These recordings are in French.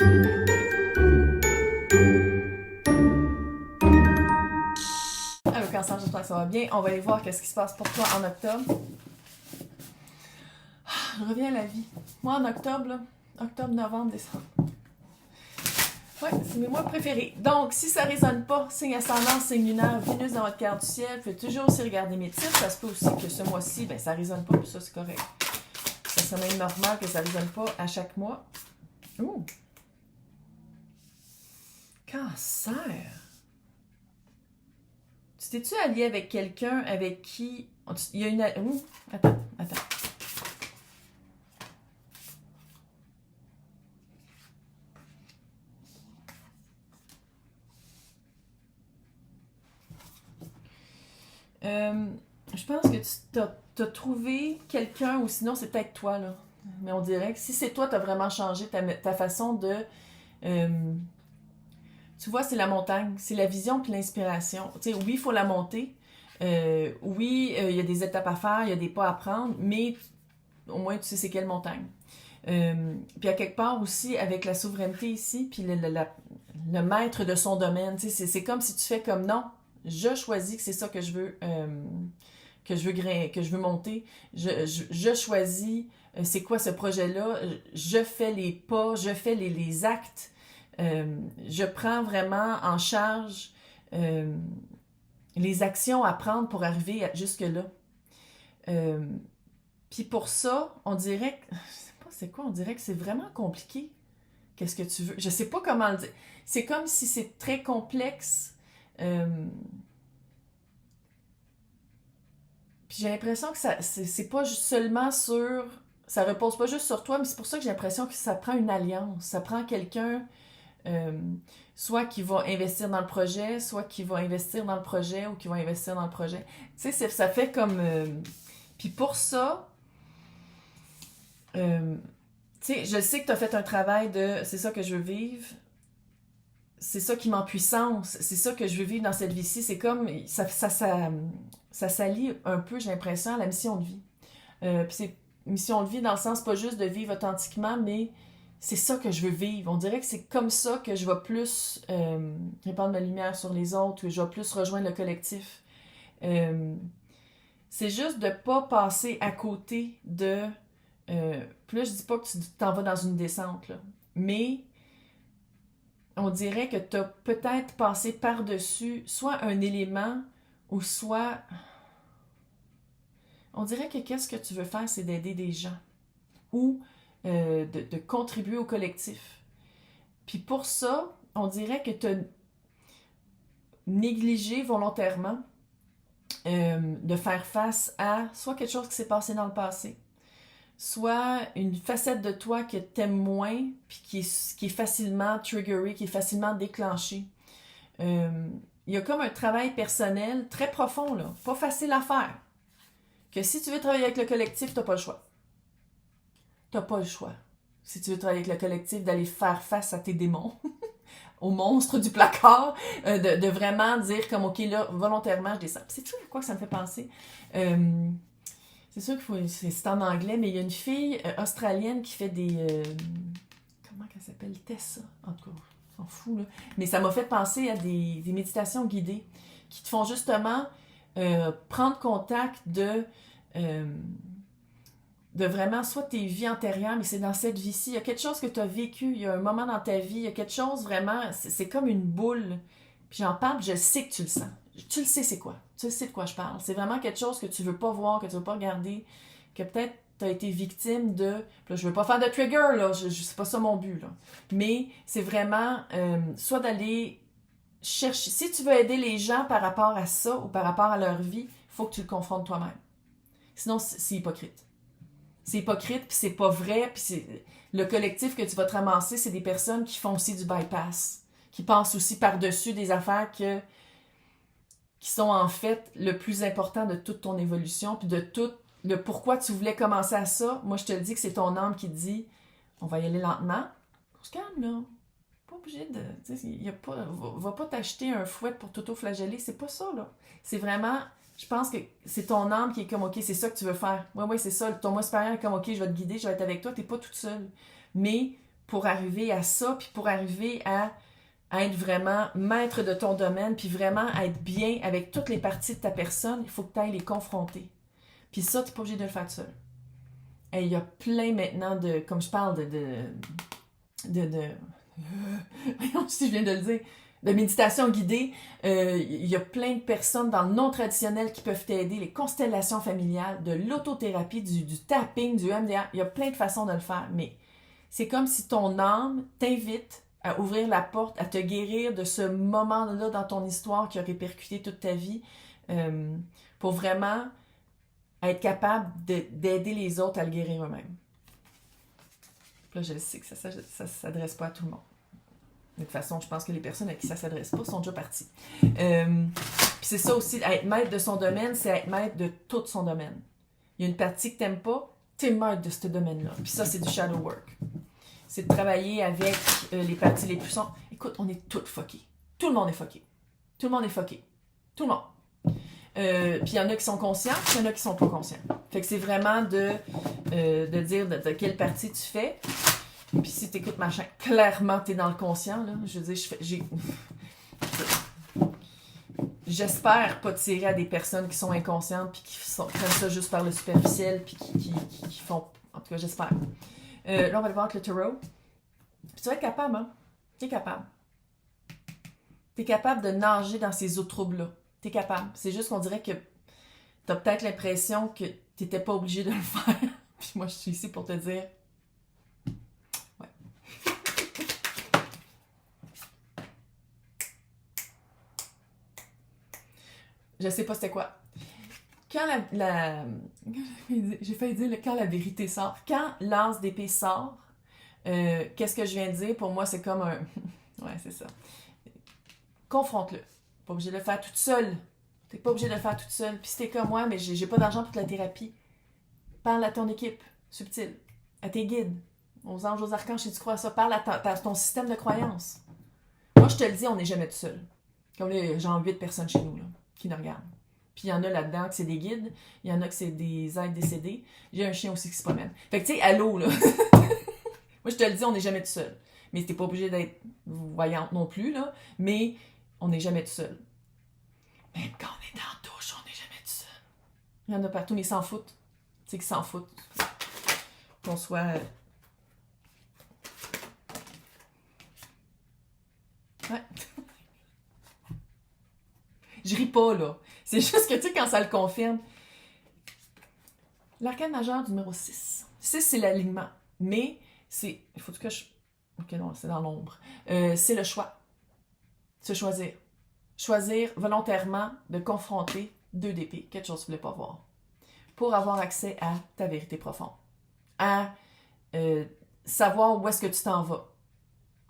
Allô Cancer, j'espère que ça va bien. On va aller voir qu'est-ce qui se passe pour toi en octobre. Je reviens à la vie. Moi en octobre, là, octobre, novembre, décembre. Ouais, c'est mes mois préférés. Donc, si ça résonne pas, signe ascendant, signe lunaire, Vénus dans votre carte du ciel, vous pouvez toujours aussi regarder mes titres. Ça se peut aussi que ce mois-ci, ben ça résonne pas, puis ça c'est correct. Ça serait même normal que ça résonne pas à chaque mois. Ouh! Cancer! Tu t'es-tu allié avec quelqu'un avec qui... Il y a une... Ouh! Attends. Je pense que tu as trouvé quelqu'un, ou sinon c'est peut-être toi, là. Mais on dirait que si c'est toi, tu as vraiment changé ta façon de... euh, tu vois, c'est la montagne, c'est la vision puis l'inspiration. Tu sais, oui, il faut la monter. Oui, il y a des étapes à faire, il y a des pas à prendre, mais au moins tu sais c'est quelle montagne. Puis à quelque part aussi, avec la souveraineté ici, puis le maître de son domaine, tu sais, c'est comme si tu fais comme non, je choisis que c'est ça que je veux monter. Je choisis c'est quoi ce projet-là. Je fais les pas, je fais les actes. Je prends vraiment en charge euh, les actions à prendre pour arriver jusque-là. Euh, Puis pour ça, on dirait que... Je sais pas c'est quoi, on dirait que c'est vraiment compliqué. Qu'est-ce que tu veux? Je sais pas comment le dire. C'est comme si c'est très complexe. Euh, Puis j'ai l'impression que c'est pas juste seulement sur... Ça repose pas juste sur toi, mais c'est pour ça que j'ai l'impression que ça prend une alliance. Ça prend quelqu'un, euh, soit qui va investir dans le projet, soit qui va investir dans le projet ou qui va investir dans le projet. Tu sais, ça fait comme... Puis pour ça, euh, tu sais, je sais que tu as fait un travail de c'est ça que je veux vivre, c'est ça qui m'empuissance, c'est ça que je veux vivre dans cette vie-ci. C'est comme ça s'allie un peu, j'ai l'impression, à la mission de vie. Puis c'est mission de vie dans le sens pas juste de vivre authentiquement, mais c'est ça que je veux vivre. On dirait que c'est comme ça que je vais plus répandre ma lumière sur les autres, que je vais plus rejoindre le collectif. Euh, c'est juste de pas passer à côté de... puis là, je dis pas que tu t'en vas dans une descente, là. Mais on dirait que tu as peut-être passé par-dessus soit un élément ou soit... On dirait que qu'est-ce que tu veux faire, c'est d'aider des gens ou de contribuer au collectif. Puis pour ça, on dirait que tu as négligé volontairement de faire face à soit quelque chose qui s'est passé dans le passé, soit une facette de toi que t'aimes moins, puis qui est facilement triggerée, qui est facilement déclenchée. Euh, il y a comme un travail personnel très profond, là, pas facile à faire. Que si tu veux travailler avec le collectif, t'as pas le choix. T'as pas le choix. Si tu veux travailler avec le collectif, d'aller faire face à tes démons, aux monstres du placard, de vraiment dire comme, OK, là, volontairement, je descends. C'est tout à quoi que ça me fait penser. Euh, c'est sûr qu'il faut... C'est en anglais, mais il y a une fille australienne qui fait des... comment qu'elle s'appelle? Tessa. En tout cas, on s'en fout, là. Mais ça m'a fait penser à des méditations guidées qui te font justement prendre contact euh, de vraiment soit tes vies antérieures, mais c'est dans cette vie-ci. Il y a quelque chose que tu as vécu, il y a un moment dans ta vie, il y a quelque chose vraiment, c'est comme une boule. Puis j'en parle, je sais que tu le sens. Tu le sais c'est quoi. Tu sais de quoi je parle. C'est vraiment quelque chose que tu veux pas voir, que tu veux pas regarder, que peut-être tu as été victime de... Là, je veux pas faire de trigger, là, c'est pas ça mon but, là. Mais c'est vraiment soit d'aller chercher... Si tu veux aider les gens par rapport à ça ou par rapport à leur vie, il faut que tu le confrontes toi-même. Sinon, c'est hypocrite. C'est hypocrite, puis c'est pas vrai, puis c'est... Le collectif que tu vas te ramasser, c'est des personnes qui font aussi du bypass, qui passent aussi par-dessus des affaires qui sont en fait le plus important de toute ton évolution, puis de tout le pourquoi tu voulais commencer à ça. Moi, je te le dis que c'est ton âme qui te dit, on va y aller lentement. On se calme, là. Pas obligé de... Tu sais, y a pas, va pas t'acheter un fouet pour t'auto-flageller, c'est pas ça, là. C'est vraiment... Je pense que c'est ton âme qui est comme, OK, c'est ça que tu veux faire. Ouais, c'est ça. Ton moi supérieur est comme, OK, je vais te guider, je vais être avec toi, t'es pas toute seule. Mais pour arriver à ça, puis pour arriver à être vraiment maître de ton domaine, puis vraiment être bien avec toutes les parties de ta personne, il faut que tu ailles les confronter. Puis ça, tu n'es pas obligé de le faire tout seul. Et il y a plein maintenant de, comme je parle si je viens de le dire, de méditation guidée, il y a plein de personnes dans le non-traditionnel qui peuvent t'aider, les constellations familiales, de l'autothérapie, du tapping, du MDR, il y a plein de façons de le faire, mais c'est comme si ton âme t'invite à ouvrir la porte, à te guérir de ce moment-là dans ton histoire qui a répercuté toute ta vie, pour vraiment être capable d'aider les autres à le guérir eux-mêmes. Là, je sais que ça ne s'adresse pas à tout le monde. De toute façon, je pense que les personnes à qui ça ne s'adresse pas sont déjà parties. Puis c'est ça aussi, être maître de son domaine, c'est être maître de tout son domaine. Il y a une partie que tu n'aimes pas, tu es maître de ce domaine-là. Puis ça, c'est du shadow work. C'est de travailler avec les parties les plus sombres. Écoute, on est toutes fuckées. Tout le monde est fucké. Tout le monde est fucké. Tout le monde. Puis il y en a qui sont conscients, puis il y en a qui sont pas conscients. Fait que c'est vraiment de dire de quelle partie tu fais. Puis si t'écoutes machin, clairement t'es dans le conscient, là. Je veux dire, j'espère pas tirer à des personnes qui sont inconscientes puis qui prennent ça juste par le superficiel puis qui font... En tout cas, j'espère. Là, on va aller voir avec le tarot. Puis tu vas être capable, hein? T'es capable. T'es capable de nager dans ces eaux troubles-là. T'es capable. C'est juste qu'on dirait que t'as peut-être l'impression que t'étais pas obligé de le faire. Puis moi, je suis ici pour te dire... Ouais. Je sais pas c'était quoi. Quand j'ai failli dire quand la vérité sort. Quand l'as d'épée sort, qu'est-ce que je viens de dire? Pour moi, c'est comme un... Ouais, c'est ça. Confronte-le. Pas obligé de le faire toute seule. T'es pas obligé de le faire toute seule. Puis si t'es comme moi, mais j'ai pas d'argent pour la thérapie. Parle à ton équipe subtile, à tes guides, aux anges, aux archanges, si tu crois à ça. Parle à ton système de croyance. Moi, je te le dis, on n'est jamais tout seul. Comme là, genre 8 personnes chez nous là, qui nous regardent. Puis il y en a là-dedans que c'est des guides, il y en a que c'est des êtres décédés. J'ai un chien aussi qui se promène. Fait que tu sais, allô, là. Moi, je te le dis, on n'est jamais tout seul. Mais t'es pas obligé d'être voyante non plus, là. Mais on n'est jamais tout seul. Même quand on est dans la douche, on n'est jamais tout seul. Il y en a partout, mais ils s'en foutent. Tu sais qu'ils s'en foutent. Qu'on soit... Ouais. Je ris pas, là. C'est juste que, tu sais, quand ça le confirme... L'arcane majeur du numéro 6. 6, c'est l'alignement. Mais c'est... Il faut que je... Ok, non, c'est dans l'ombre. C'est le choix. Se choisir. Choisir volontairement de confronter 2 d'épée, quelque chose que tu ne voulais pas voir, pour avoir accès à ta vérité profonde, à savoir où est-ce que tu t'en vas.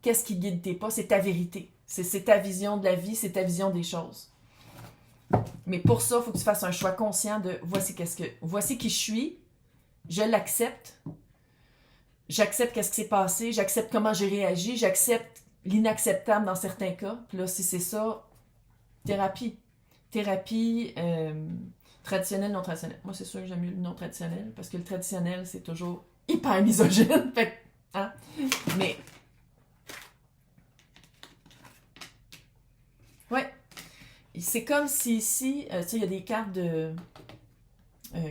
Qu'est-ce qui guide tes pas? C'est ta vérité. C'est ta vision de la vie, c'est ta vision des choses. Mais pour ça, il faut que tu fasses un choix conscient de voici qui je suis, je l'accepte, j'accepte qu'est-ce qui s'est passé, j'accepte comment j'ai réagi, j'accepte l'inacceptable dans certains cas. Puis là, si c'est ça, thérapie. Thérapie traditionnelle, non traditionnelle. Moi, c'est sûr que j'aime mieux le non traditionnel, parce que le traditionnel, c'est toujours hyper misogyne. Fait que, hein? Mais... Ouais. C'est comme si ici, tu sais, il y a des cartes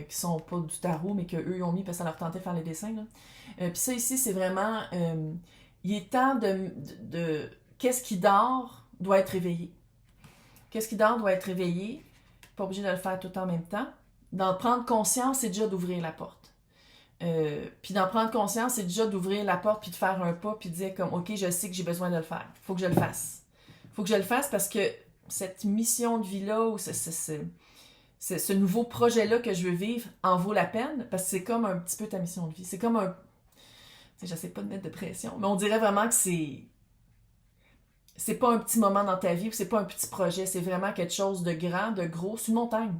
qui sont pas du tarot, mais qu'eux, ils ont mis parce que ça leur tentait de faire les dessins, là. Puis ça, ici, c'est vraiment... il est temps de qu'est-ce qui dort doit être réveillé. Qu'est-ce qui dort doit être réveillé. Pas obligé de le faire tout en même temps. D'en prendre conscience, c'est déjà d'ouvrir la porte. Puis d'en prendre conscience, c'est déjà d'ouvrir la porte, puis de faire un pas, puis de dire comme, OK, je sais que j'ai besoin de le faire. Faut que je le fasse. Faut que je le fasse parce que cette mission de vie-là, ou ce nouveau projet-là que je veux vivre en vaut la peine, parce que c'est comme un petit peu ta mission de vie. C'est comme un... J'essaie pas de mettre de pression, mais on dirait vraiment que c'est pas un petit moment dans ta vie, ou c'est pas un petit projet, c'est vraiment quelque chose de grand, de gros, c'est une montagne.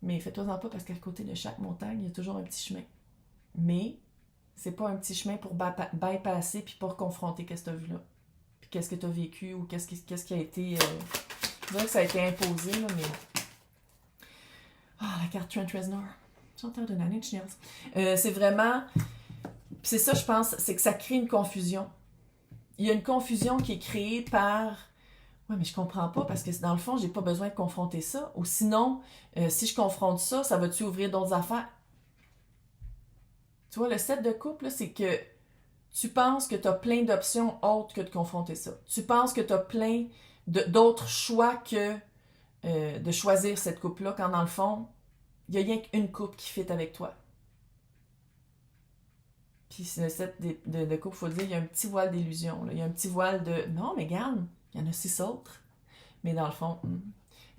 Mais fais-toi-en pas, parce qu'à côté de chaque montagne, il y a toujours un petit chemin. Mais c'est pas un petit chemin pour bypasser puis pour confronter qu'est-ce que tu as vu là. Puis qu'est-ce que tu as vécu, ou qu'est-ce qui a été... Je dirais que ça a été imposé, là, mais... Ah, la carte Trent Reznor. Chanteur de Nine Inch Nails. C'est vraiment... Puis c'est ça, je pense, c'est que ça crée une confusion. Il y a une confusion qui est créée par ouais, mais je comprends pas parce que dans le fond, j'ai pas besoin de confronter ça. Ou sinon, si je confronte ça, ça va-tu ouvrir d'autres affaires? Tu vois, le set de couple, là, c'est que tu penses que tu as plein d'options autres que de confronter ça. Tu penses que tu as plein d'autres choix que de choisir cette couple-là, quand dans le fond, il y a rien qu'une couple qui fit avec toi. Puis c'est le set de couple, il faut dire, il y a un petit voile d'illusion. Là. Il y a un petit voile de non, mais regarde, il y en a 6 autres. Mais dans le fond,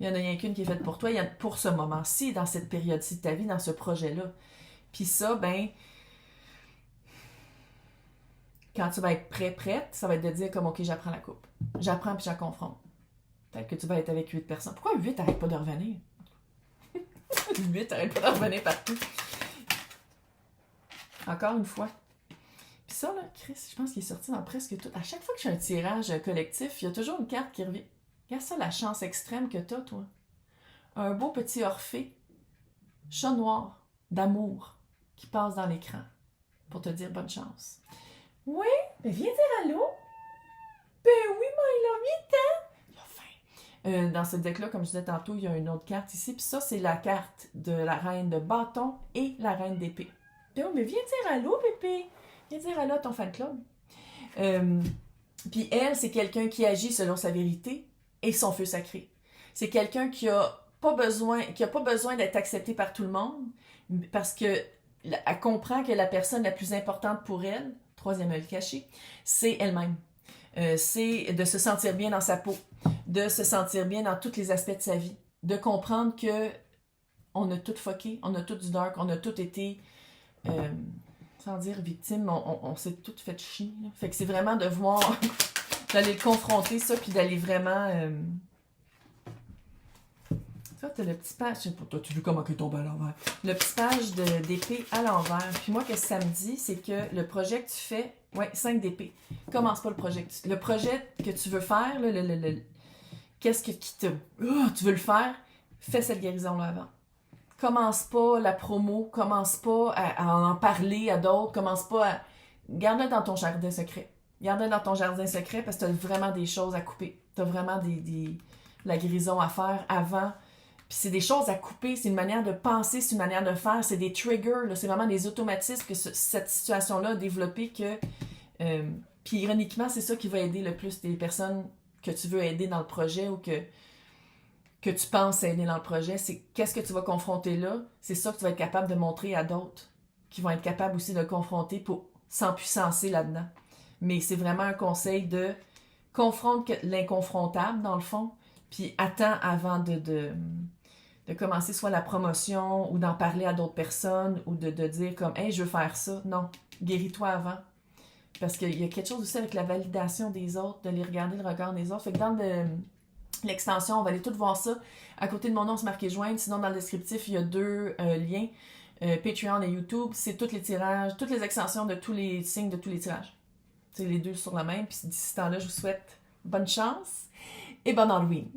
il y en a rien qu'une qui est faite pour toi, pour ce moment-ci, dans cette période-ci de ta vie, dans ce projet-là. Puis ça, ben, quand tu vas être prête, ça va être de dire comme, OK, j'apprends la coupe. J'apprends puis je la confronte. Peut-être que tu vas être avec 8 personnes. Pourquoi 8 t'arrêtes pas de revenir? 8 t'arrêtes pas de revenir partout. Encore une fois. Puis ça, là, Chris, je pense qu'il est sorti dans presque tout. À chaque fois que je fais un tirage collectif, il y a toujours une carte qui revient. Regarde ça, la chance extrême que t'as, toi. Un beau petit Orphée, chat noir, d'amour, qui passe dans l'écran pour te dire bonne chance. Oui, mais viens dire allô. Ben oui, my love, viens-t'en. Il a faim. Dans ce deck-là, comme je disais tantôt, il y a une autre carte ici. Puis ça, c'est la carte de la reine de bâton et la reine d'épée. Ben oui, mais viens dire allô, Pépé. Viens dire allô à ton fan club. Puis elle, c'est quelqu'un qui agit selon sa vérité et son feu sacré. C'est quelqu'un qui a pas besoin d'être accepté par tout le monde parce que elle comprend que la personne la plus importante pour elle, troisième œil caché, c'est elle-même. C'est de se sentir bien dans sa peau, de se sentir bien dans tous les aspects de sa vie, de comprendre que on a tout fucké, on a tout du dark, on a tout été, sans dire victime, on s'est tout fait chier. Là. Fait que c'est vraiment de voir, d'aller le confronter ça, puis d'aller vraiment... Ça, t'as le petit page, je sais pas, toi, tu veux comment qu'il tombe à l'envers? Le petit page d'épée à l'envers. Puis moi, qu'est-ce que ça me dit, c'est que le projet que tu fais, 5 d'épée. Commence pas le projet le projet que tu veux faire, qu'est-ce que qui te... tu veux le faire, fais cette guérison-là avant. Commence pas la promo, commence pas à en parler à d'autres, commence pas à... Garde-le dans ton jardin secret. Garde-le dans ton jardin secret parce que t'as vraiment des choses à couper. T'as vraiment la guérison à faire avant. Puis c'est des choses à couper, c'est une manière de penser, c'est une manière de faire, c'est des triggers, là, c'est vraiment des automatismes que cette situation-là a développé que... puis ironiquement, c'est ça qui va aider le plus les personnes que tu veux aider dans le projet ou que tu penses aider dans le projet. C'est qu'est-ce que tu vas confronter là, c'est ça que tu vas être capable de montrer à d'autres qui vont être capables aussi de le confronter pour s'empuissancer là-dedans. Mais c'est vraiment un conseil de confronte l'inconfrontable, dans le fond, puis attends avant de commencer soit la promotion ou d'en parler à d'autres personnes ou de dire comme « Hey, je veux faire ça ». Non, guéris-toi avant. Parce qu'il y a quelque chose aussi avec la validation des autres, de les regarder le regard des autres. Fait que dans l'extension, on va aller tout voir ça. À côté de mon nom, c'est marqué « Joindre ». Sinon, dans le descriptif, il y a 2 liens. Patreon et YouTube, c'est tous les tirages, toutes les extensions de tous les signes de tous les tirages. C'est les 2 sur la même. Puis d'ici ce temps-là, je vous souhaite bonne chance et bonne Halloween.